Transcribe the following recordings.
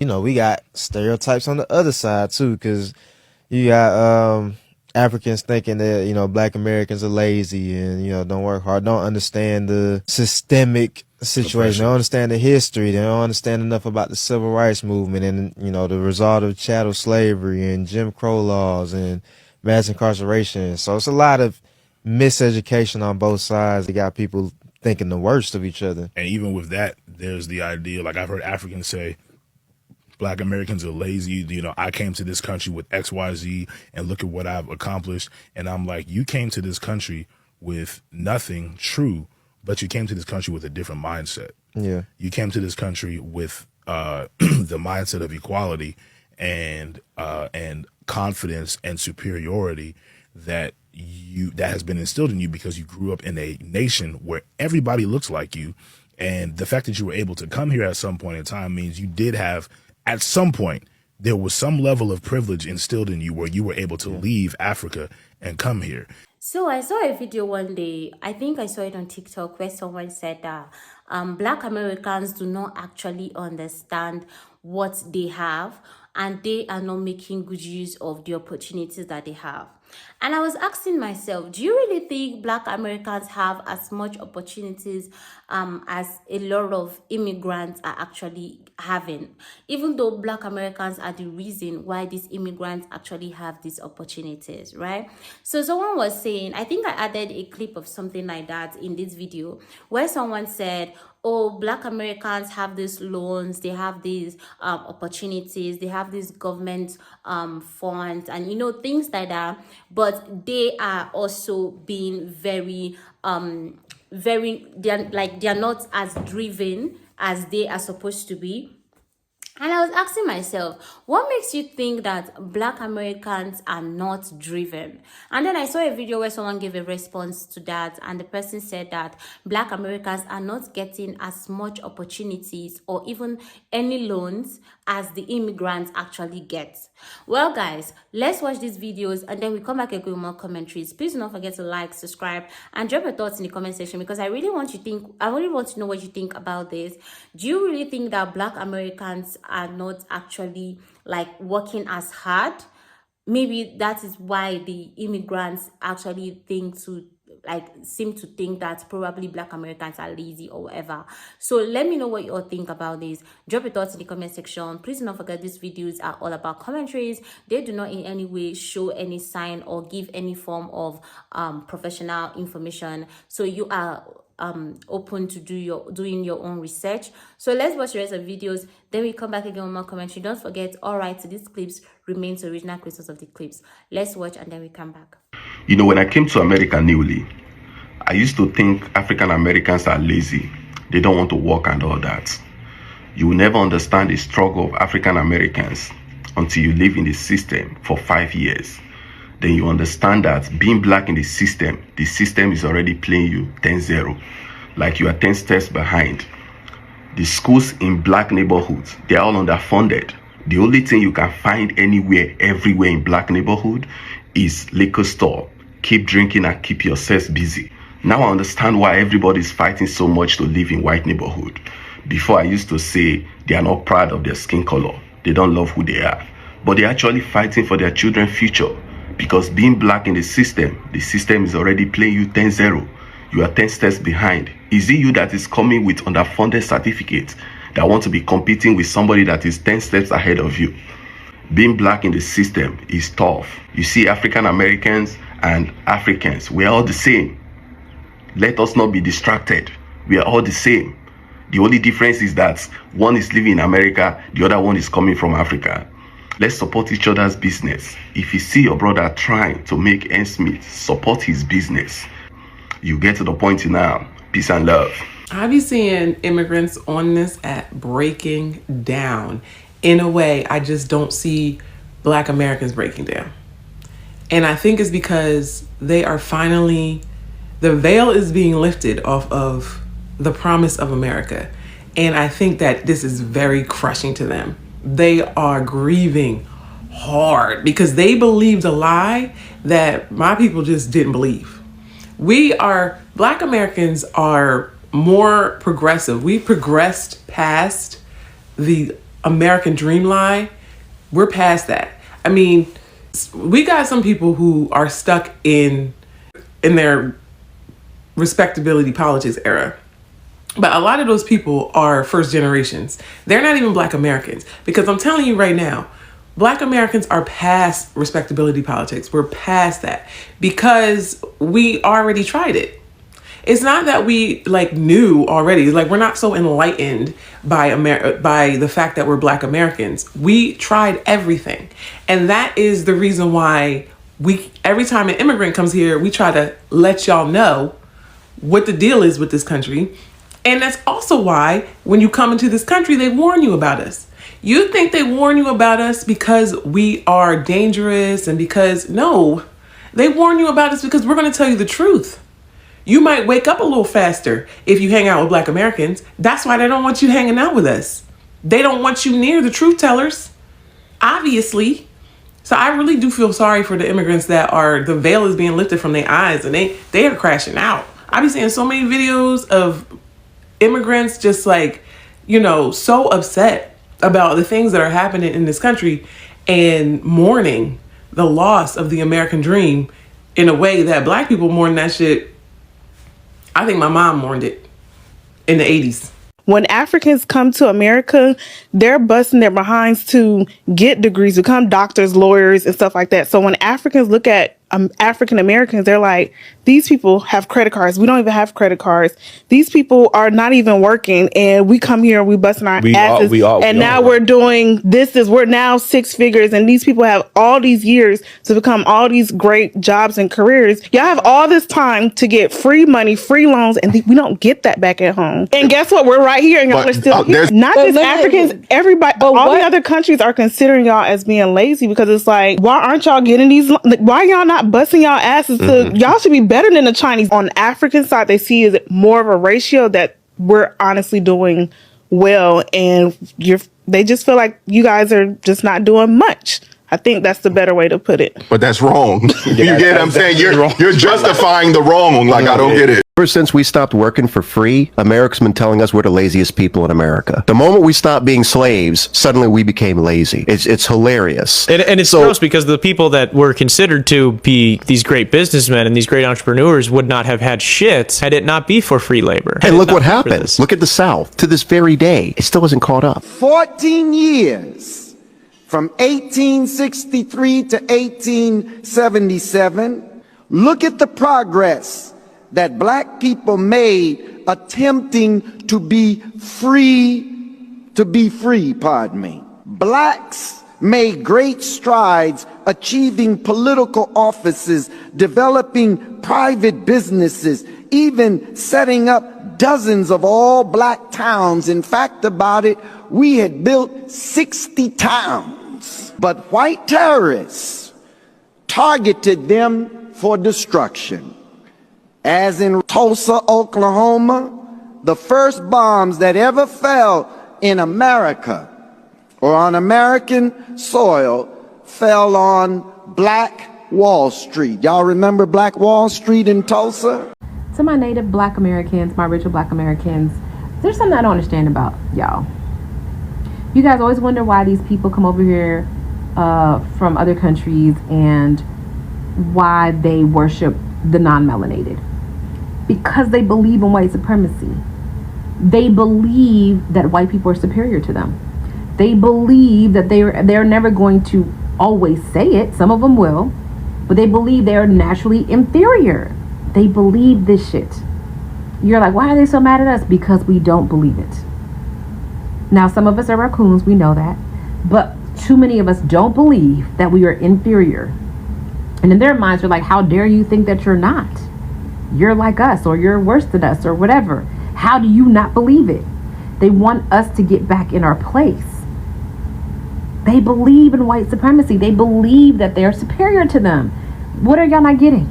we got stereotypes on the other side too, because you got Africans thinking that, Black Americans are lazy and, don't work hard, don't understand the systemic situation. They don't understand the history. They don't understand enough about the civil rights movement and, the result of chattel slavery and Jim Crow laws and mass incarceration. So it's a lot of miseducation on both sides. They got people thinking the worst of each other. And even with that, there's the idea, like I've heard Africans say, Black Americans are lazy. I came to this country with XYZ and look at what I've accomplished. And I'm like, you came to this country with nothing true, but you came to this country with a different mindset. Yeah. You came to this country with the mindset of equality and confidence and superiority that has been instilled in you because you grew up in a nation where everybody looks like you. And the fact that you were able to come here at some point in time means you did have, at some point, there was some level of privilege instilled in you where you were able to leave Africa and come here. So I saw a video one day, I think I saw it on TikTok, where someone said that Black Americans do not actually understand what they have and they are not making good use of the opportunities that they have. And I was asking myself, do you really think Black Americans have as much opportunities as a lot of immigrants are actually having? Even though Black Americans are the reason why these immigrants actually have these opportunities, right? So someone was saying, I think I added a clip of something like that in this video, where someone said, oh, Black Americans have these loans, they have these opportunities, they have these government funds and, things like that. But they are also being very, they're not as driven as they are supposed to be. And I was asking myself, what makes you think that Black Americans are not driven? And then I saw a video where someone gave a response to that, and the person said that Black Americans are not getting as much opportunities or even any loans as the immigrants actually get. Well, guys, let's watch these videos and then we come back and go with more commentaries. Please do not forget to like, subscribe, and drop your thoughts in the comment section because I really want to know what you think about this. Do you really think that Black Americans are not actually working as hard? Maybe that is why the immigrants actually seem to think that probably Black Americans are lazy or whatever. So let me know what you all think about this. Drop your thoughts in the comment section. Please do not forget these videos are all about commentaries. They do not in any way show any sign or give any form of professional information. So you are open to doing your own research. So let's watch the rest of the videos, then we come back again with more commentary. Don't forget, all rights to these clips remains original creators of the clips. Let's watch and then we come back. When I came to America newly, I used to think African Americans are lazy. They don't want to work and all that. You will never understand the struggle of African Americans until you live in the system for 5 years. Then you understand that being Black in the system is already playing you 10-0. Like you are 10 steps behind. The schools in Black neighborhoods, they are all underfunded. The only thing you can find everywhere in Black neighborhood is liquor store. Keep drinking and keep yourself busy. Now I understand why everybody is fighting so much to live in white neighborhood. Before I used to say they are not proud of their skin color. They don't love who they are. But they're actually fighting for their children's future. Because being Black in the system is already playing you 10-0. You are 10 steps behind. Is it you that is coming with underfunded certificates that want to be competing with somebody that is 10 steps ahead of you? Being Black in the system is tough. You see, African Americans and Africans, we are all the same. Let us not be distracted. We are all the same. The only difference is that one is living in America, the other one is coming from Africa. Let's support each other's business. If you see your brother trying to make ends meet, support his business. You get to the point now. Peace and love. I be seeing immigrants on this app breaking down in a way I just don't see Black Americans breaking down. And I think it's because they are finally, the veil is being lifted off of the promise of America. And I think that this is very crushing to them. They are grieving hard because they believed a lie that my people just didn't believe. Black Americans are more progressive. We progressed past the American dream lie, we're past that. I mean, we got some people who are stuck in their respectability politics era. But a lot of those people are first generations. They're not even Black Americans. Because I'm telling you right now, Black Americans are past respectability politics. We're past that because we already tried it. It's not that we knew already. We're not so enlightened by the fact that we're Black Americans. We tried everything. And that is the reason why every time an immigrant comes here, we try to let y'all know what the deal is with this country. And that's also why when you come into this country, they warn you about us. You think they warn you about us because we are dangerous and no, they warn you about us because we're going to tell you the truth. You might wake up a little faster if you hang out with Black Americans. That's why they don't want you hanging out with us. They don't want you near the truth tellers, obviously. So I really do feel sorry for the immigrants the veil is being lifted from their eyes and they are crashing out. I be seeing so many videos of immigrants just so upset about the things that are happening in this country and mourning the loss of the American dream in a way that Black people mourn that shit. I think my mom mourned it in the 80s. When Africans come to America, they're busting their behinds to get degrees, become doctors, lawyers, and stuff like that. So when Africans look at African Americans, they're like, these people have credit cards. We don't even have credit cards. These people are not even working. And we come here and we busting our asses. Now we're doing this. We're now six figures. And these people have all these years to become all these great jobs and careers. Y'all have all this time to get free money, free loans. And we don't get that back at home. And guess what? We're right here and y'all are still here. Not just Africans, everybody, all the other countries are considering y'all as being lazy because it's like, why aren't y'all getting these? Why y'all not busting y'all asses to y'all should be better than the Chinese. On the African side, they see is more of a ratio that we're honestly doing well, and they just feel like you guys are just not doing much. I think that's the better way to put it. But that's wrong. You get what I'm saying? You're justifying the wrong. I don't get it. Ever since we stopped working for free, America's been telling us we're the laziest people in America. The moment we stopped being slaves, suddenly we became lazy. It's hilarious. And it's gross because the people that were considered to be these great businessmen and these great entrepreneurs would not have had shit had it not be for free labor. And look what happened. Look at the South. To this very day, it still hasn't caught up. 14 years. From 1863 to 1877, look at the progress that Black people made attempting to be free, Blacks made great strides achieving political offices, developing private businesses, even setting up dozens of all-Black towns. In fact, about it, we had built 60 towns. But white terrorists targeted them for destruction. As in Tulsa, Oklahoma, the first bombs that ever fell in America or on American soil fell on Black Wall Street. Y'all remember Black Wall Street in Tulsa? To my native Black Americans, my ritual Black Americans, there's something I don't understand about y'all. You guys always wonder why these people come over here from other countries and why they worship the non-melanated. Because they believe in white supremacy. They believe that white people are superior to them. They believe that they're never going to always say it. Some of them will, but they believe they are naturally inferior. They believe this shit. You're like, why are they so mad at us? Because we don't believe it. Now, some of us are raccoons, we know that, but too many of us don't believe that we are inferior. And in their minds, they're like, how dare you think that you're not? You're like us, or you're worse than us, or whatever. How do you not believe it? They want us to get back in our place. They believe in white supremacy. They believe that they're superior to them. What are y'all not getting?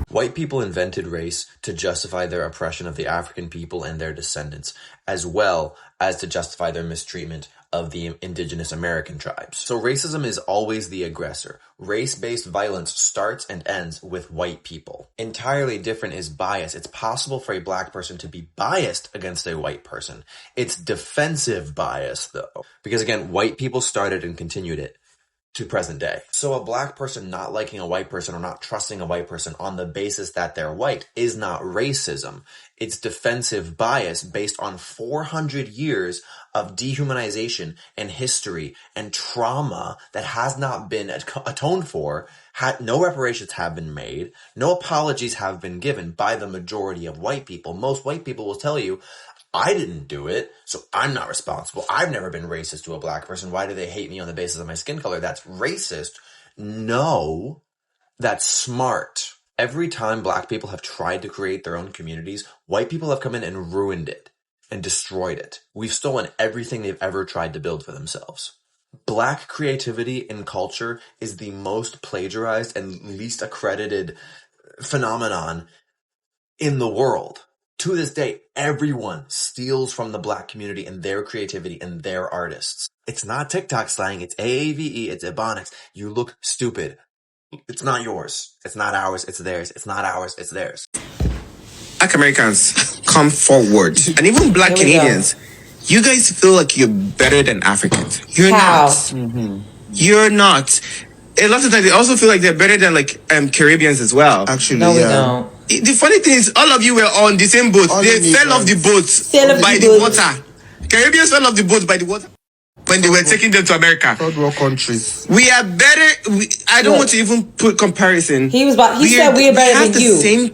White people invented race to justify their oppression of the African people and their descendants, as well as to justify their mistreatment of the indigenous American tribes. So racism is always the aggressor. Race-based violence starts and ends with white people. Entirely different is bias. It's possible for a black person to be biased against a white person. It's defensive bias, though, because again, white people started and continued it to present day. So a black person not liking a white person or not trusting a white person on the basis that they're white is not racism. It's defensive bias based on 400 years of dehumanization and history and trauma that has not been atoned for. No reparations have been made. No apologies have been given by the majority of white people. Most white people will tell you, I didn't do it, so I'm not responsible. I've never been racist to a black person. Why do they hate me on the basis of my skin color? That's racist. No, that's smart. Every time black people have tried to create their own communities, white people have come in and ruined it and destroyed it. We've stolen everything they've ever tried to build for themselves. Black creativity and culture is the most plagiarized and least accredited phenomenon in the world. To this day, everyone steals from the black community and their creativity and their artists. It's not TikTok slang, it's AAVE, it's Ebonics. You look stupid. It's not yours. It's not ours, it's theirs. It's not ours, it's theirs. Black Americans come forward. And even black Canadians, you guys feel like you're better than Africans. You're not. Mm-hmm. You're not. A lot of times they also feel like they're better than Caribbeans as well. Actually, no, we don't. The funny thing is, all of you were on the same boat. They fell off the boat by the water. Caribbeans fell off the boat by the water when they were taking them to America. Third world countries. We are better. I don't want to even put comparison. He said we are better than you. We have the same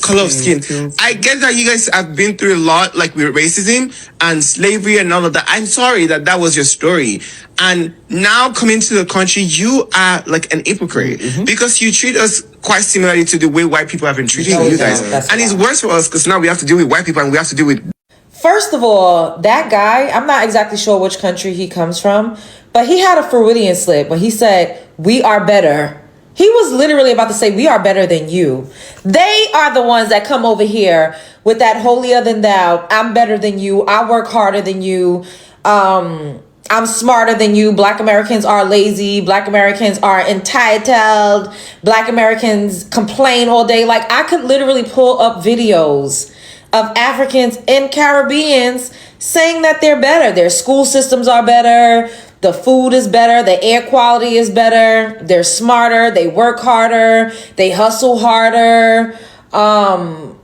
color of skin. I get that you guys have been through a lot, like with racism and slavery and all of that. I'm sorry that was your story. And now coming to the country, you are like an hypocrite because you treat us quite similarly to the way white people have been treating you guys. And it's worse for us because now we have to deal with white people and we have to deal with. First of all, that guy, I'm not exactly sure which country he comes from, but he had a Freudian slip when he said, we are better. He was literally about to say, we are better than you. They are the ones that come over here with that holier than thou. I'm better than you. I work harder than you. I'm smarter than you. Black Americans are lazy. Black Americans are entitled. Black Americans complain all day. Like, I could literally pull up videos of Africans and Caribbeans saying that they're better. Their school systems are better. The food is better. The air quality is better. They're smarter. They work harder. They hustle harder. And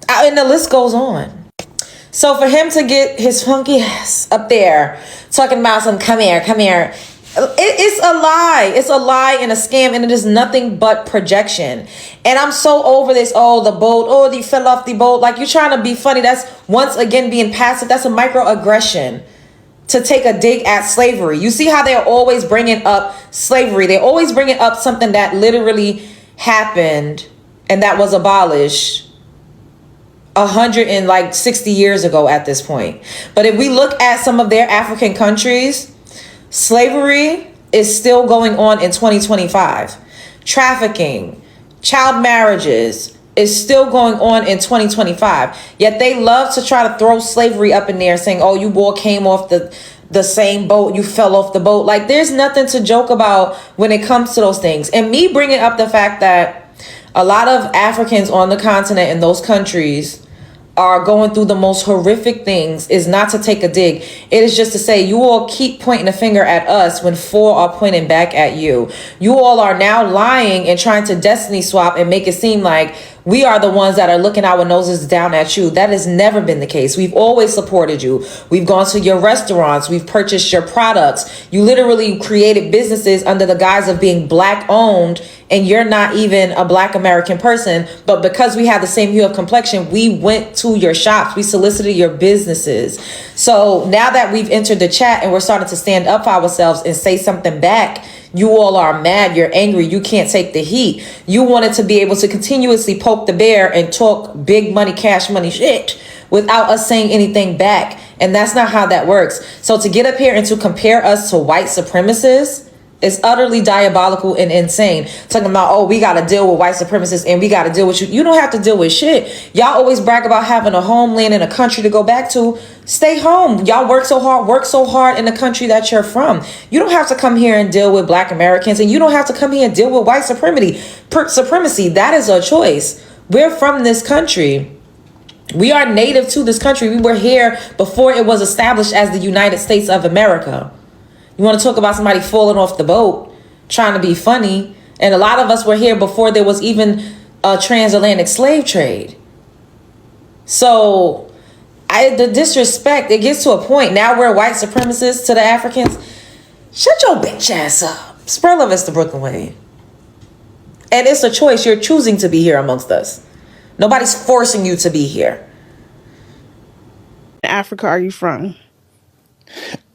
the list goes on. So for him to get his funky ass up there talking about some come here, it's a lie. It's a lie and a scam, and it is nothing but projection. And I'm so over this. Oh, the boat. Oh, they fell off the boat. Like, you're trying to be funny. That's once again being passive. That's a microaggression to take a dig at slavery. You see how they're always bringing up slavery. They're always bringing up something that literally happened and that was abolished 160 years ago at this point. But if we look at some of their African countries, slavery is still going on in 2025. Trafficking, child marriages is still going on in 2025. Yet they love to try to throw slavery up in there saying, oh, you all came off the same boat, you fell off the boat. Like, there's nothing to joke about when it comes to those things. And me bringing up the fact that a lot of Africans on the continent in those countries are going through the most horrific things is not to take a dig. It is just to say, you all keep pointing a finger at us when four are pointing back at you. You all are now lying and trying to destiny swap and make it seem like we are the ones that are looking our noses down at you. That has never been the case. We've always supported you. We've gone to your restaurants. We've purchased your products. You literally created businesses under the guise of being black owned, and you're not even a black American person. But because we have the same hue of complexion, we went to your shops. We solicited your businesses. So now that we've entered the chat and we're starting to stand up for ourselves and say something back, you all are mad, you're angry, you can't take the heat. You wanted to be able to continuously poke the bear and talk big money, cash money shit without us saying anything back. And that's not how that works. So to get up here and to compare us to white supremacists, It's utterly diabolical and insane. Talking about, oh, we got to deal with white supremacists and we got to deal with you. You don't have to deal with shit. Y'all always brag about having a homeland and a country to go back to. Stay home. Y'all work so hard in the country that you're from. You don't have to come here and deal with black Americans, and you don't have to come here and deal with white supremacy. That is a choice. We're from this country. We are native to this country. We were here before it was established as the United States of America. You want to talk about somebody falling off the boat, trying to be funny. And a lot of us were here before there was even a transatlantic slave trade. So the disrespect, it gets to a point. Now we're white supremacists to the Africans. Shut your bitch ass up. Spread love is the Brooklyn way. And it's a choice. You're choosing to be here amongst us. Nobody's forcing you to be here. Africa are you from?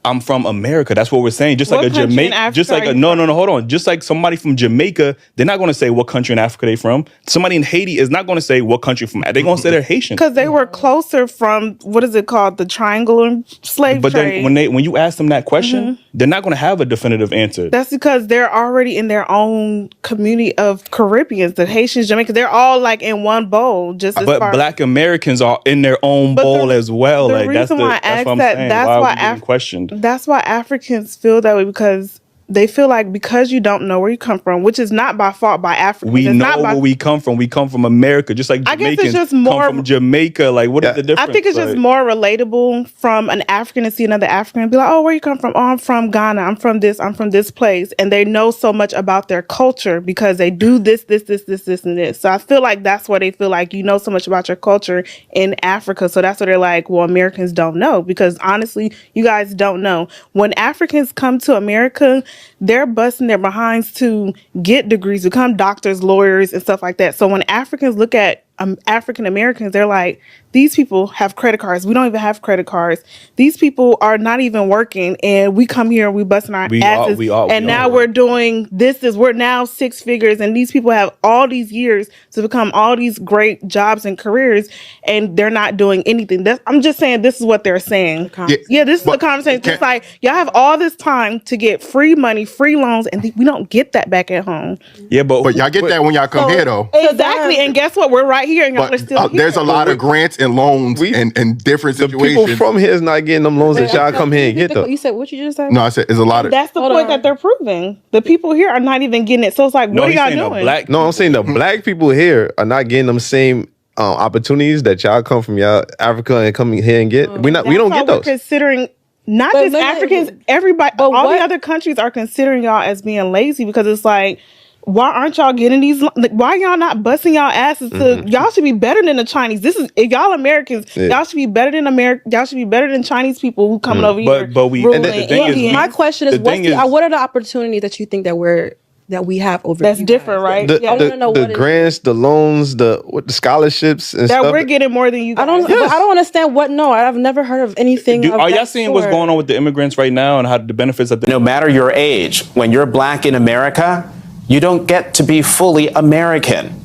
I'm from America. That's what we're saying. Just like a Jamaica, just like a no, hold on. Just like somebody from Jamaica, they're not going to say what country in Africa they're from. Somebody in Haiti is not going to say what country from. They're going to say they're Haitian because they were closer from what is it called, the triangular slave trade. But then when you ask them that question, they're not going to have a definitive answer. That's because they're already in their own community of Caribbeans, the Haitians, Jamaicans. They're all like in one bowl. But Black Americans are in their own bowl as well. Like that's what I'm saying. Why are we getting questioned? That's why Africans feel that way, because they feel like because you don't know where you come from, which is not by fault by Africans. We know where we come from. We come from America, just like Jamaicans. I guess it's just more come from Jamaica. Like, what is the difference? I think it's just more relatable from an African to see another African and be like, oh, where you come from? Oh, I'm from Ghana. I'm from this place. And they know so much about their culture because they do this, and this. So I feel like that's why they feel like you know so much about your culture in Africa. So that's what they're like, well, Americans don't know, because honestly, you guys don't know. When Africans come to America, they're busting their behinds to get degrees, become doctors, lawyers, and stuff like that. So when Africans look at African Americans, they're like, these people have credit cards. We don't even have credit cards. These people are not even working, and we come here and we busting our asses. Now we're doing this. We're now six figures, and these people have all these years to become all these great jobs and careers, and they're not doing anything. I'm just saying this is what they're saying. Yeah, this is the conversation. It's like, y'all have all this time to get free money, free loans, and we don't get that back at home. Yeah, but y'all get that when y'all come here, though. Exactly, and guess what? We're right here, and y'all are still here. There's a lot of grants and loans and different situations. People from here is not getting them loans that y'all come here and get them. You said what you just said? No, I said there's a lot of. That's the point that they're proving. The people here are not even getting it. So it's like, what are y'all doing? I'm saying the black people here are not getting them same opportunities that y'all come from y'all Africa and come here and get. We don't get those. Considering not just Africans, everybody, all the other countries are considering y'all as being lazy, because it's like, why aren't y'all getting these? Why y'all not busting y'all asses to? Y'all should be better than the Chinese. If y'all Americans, y'all should be better than America. Y'all should be better than Chinese people who coming over here. But we. And the thing is, my question is, what are the opportunities that you think that we have over? That's different, right? I want to know the grants, the loans, the scholarships, and stuff. We're getting more than you guys. I don't understand what. No, I've never heard of anything. Are y'all seeing what's going on with the immigrants right now and how the benefits that? No matter your age, when you're Black in America, you don't get to be fully American.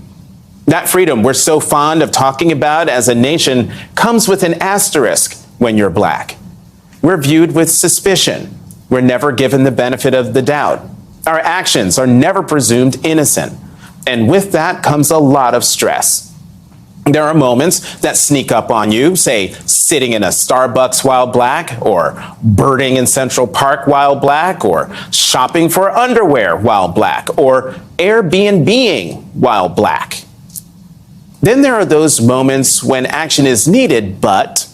That freedom we're so fond of talking about as a nation comes with an asterisk when you're Black. We're viewed with suspicion. We're never given the benefit of the doubt. Our actions are never presumed innocent. And with that comes a lot of stress. There are moments that sneak up on you, say sitting in a Starbucks while Black, or birding in Central Park while Black, or shopping for underwear while Black, or Airbnb-ing while Black. Then there are those moments when action is needed, but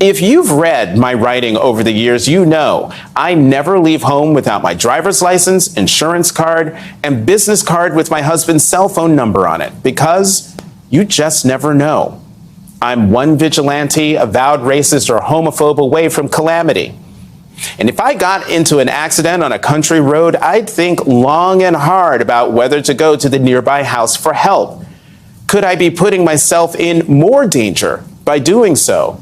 if you've read my writing over the years, you know I never leave home without my driver's license, insurance card, and business card with my husband's cell phone number on it, because you just never know. I'm one vigilante, avowed racist or homophobe away from calamity. And if I got into an accident on a country road, I'd think long and hard about whether to go to the nearby house for help. Could I be putting myself in more danger by doing so?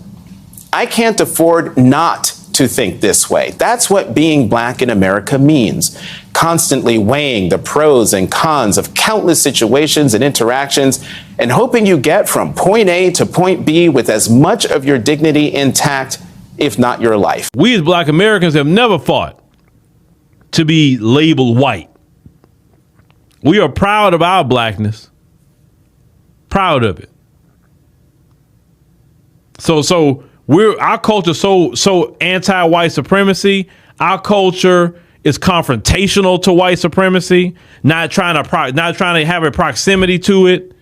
I can't afford not to think this way. That's what being Black in America means. Constantly weighing the pros and cons of countless situations and interactions, and hoping you get from point A to point B with as much of your dignity intact, if not your life. We as Black Americans have never fought to be labeled white. We are proud of our blackness. Proud of it. So our culture so anti-white supremacy. Our culture is confrontational to white supremacy, not trying to have a proximity to it,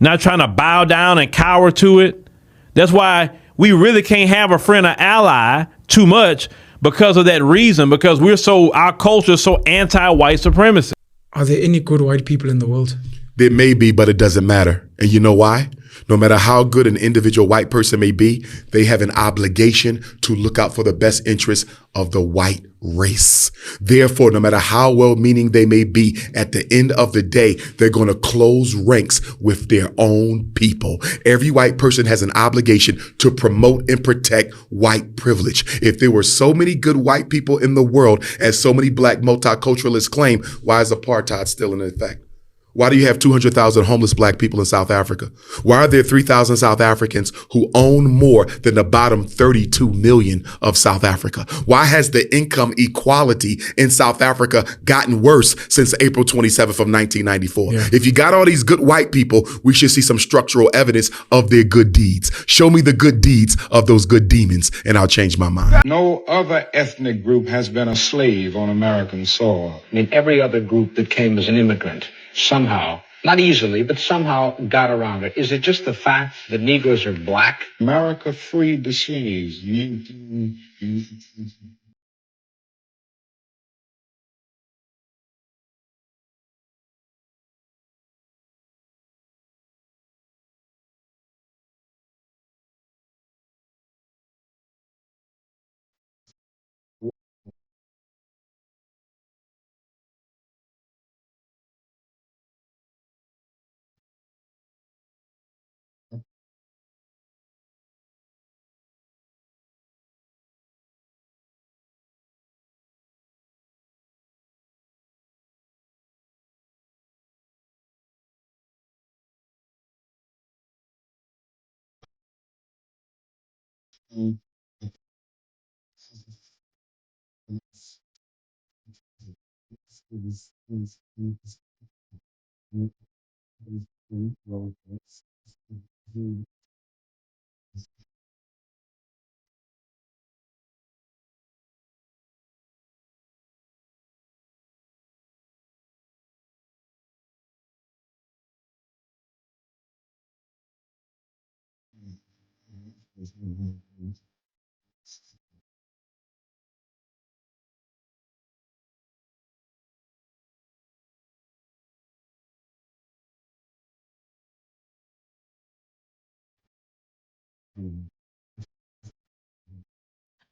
not trying to bow down and cower to it. That's why we really can't have a friend or ally too much because of that reason, because our culture is so anti-white supremacy. Are there any good white people in the world? There may be, but it doesn't matter. And you know why? No matter how good an individual white person may be, they have an obligation to look out for the best interests of the white race. Therefore, no matter how well-meaning they may be, at the end of the day, they're going to close ranks with their own people. Every white person has an obligation to promote and protect white privilege. If there were so many good white people in the world, as so many black multiculturalists claim, why is apartheid still in effect? Why do you have 200,000 homeless black people in South Africa? Why are there 3,000 South Africans who own more than the bottom 32 million of South Africa? Why has the income equality in South Africa gotten worse since April 27th of 1994? Yeah. If you got all these good white people, we should see some structural evidence of their good deeds. Show me the good deeds of those good demons, and I'll change my mind. No other ethnic group has been a slave on American soil. I mean, every other group that came as an immigrant somehow, not easily, but somehow got around it. Is it just the fact that Negroes are black? America freed the slaves.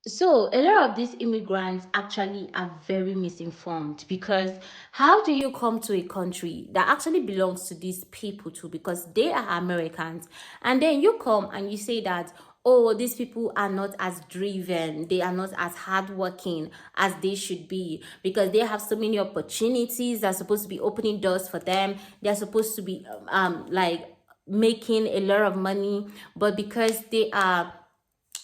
So a lot of these immigrants actually are very misinformed, because how do you come to a country that actually belongs to these people too, because they are Americans, and then you come and you say that, oh, these people are not as driven, they are not as hardworking as they should be, because they have so many opportunities that are supposed to be opening doors for them, they're supposed to be like making a lot of money, but because they are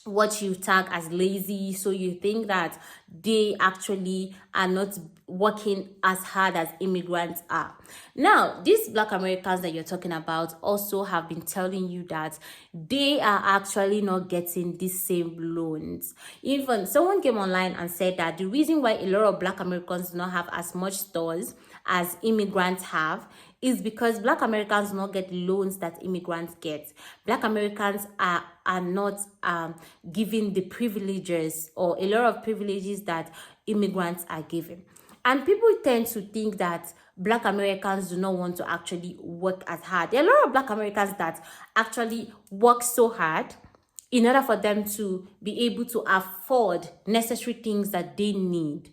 what you tag as lazy, so you think that they actually are not working as hard as immigrants are. Now, these black Americans that you're talking about also have been telling you that they are actually not getting the same loans. Even someone came online and said that the reason why a lot of black Americans do not have as much stores as immigrants have is because black Americans do not get loans that immigrants get. Black Americans are not given the privileges, or a lot of privileges that immigrants are given. And people tend to think that black Americans do not want to actually work as hard. There are a lot of black Americans that actually work so hard in order for them to be able to afford necessary things that they need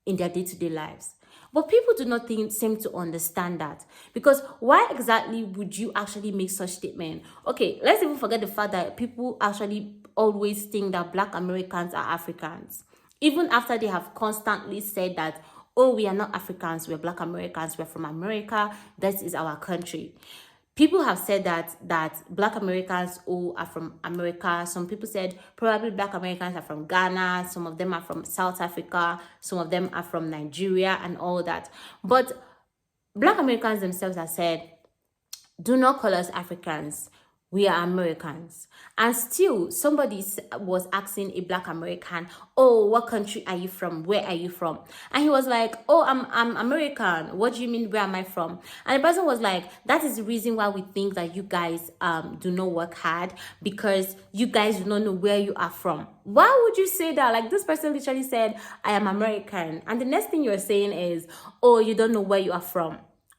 in their day-to-day lives. But people do not seem to understand that. Because why exactly would you actually make such statement? Okay, let's even forget the fact that people actually always think that black Americans are Africans. Even after they have constantly said that, oh, we are not Africans, we're black Americans, we're from America, this is our country. People have said that Black Americans who are from America. Some people said probably Black Americans are from Ghana. Some of them are from South Africa. Some of them are from Nigeria and all that. But Black Americans themselves have said, do not call us Africans. We are Americans. And still, somebody was asking a Black American, oh, what country are you from? Where are you from? And he was like, oh, I'm American. What do you mean, where am I from? And the person was like, that is the reason why we think that you guys do not work hard, because you guys do not know where you are from. Why would you say that? Like, this person literally said, I am American. And the next thing you're saying is, oh, you don't know where you are from.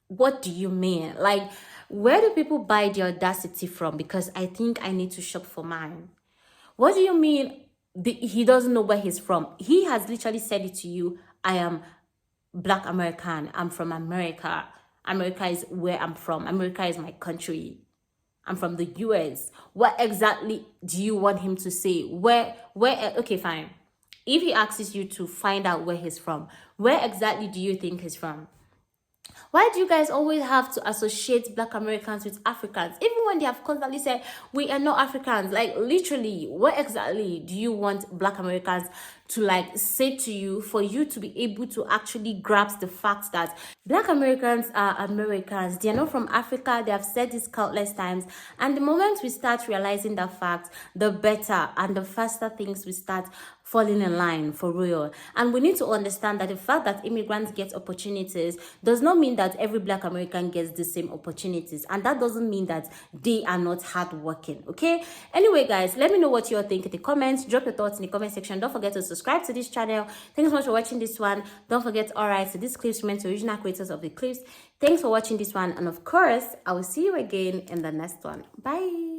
What do you mean? Like, where do people buy the audacity from? Because I think I need to shop for mine. What do you mean he doesn't know where he's from? He has literally said it to you. I am Black American. I'm from America. America is where I'm from. America is my country. I'm from the US. What exactly do you want him to say? Okay, fine. If he asks you to find out where he's from, where exactly do you think he's from? Why do you guys always have to associate Black Americans with Africans? Even when they have constantly said, we are not Africans. Like, literally, what exactly do you want Black Americans to like say to you for you to be able to actually grasp the fact that Black Americans are Americans? They are not from Africa. They have said this countless times. And the moment we start realizing that fact, the better and the faster things we start falling in line for real. And we need to understand that the fact that immigrants get opportunities does not mean that every Black American gets the same opportunities. And that doesn't mean that they are not hardworking, okay? Anyway, guys, let me know what you all think in the comments. Drop your thoughts in the comment section. Don't forget to subscribe to this channel. Thanks so much for watching this one. Don't forget, alright, so this clips meant to original creators of the clips. Thanks for watching this one. And of course, I will see you again in the next one. Bye.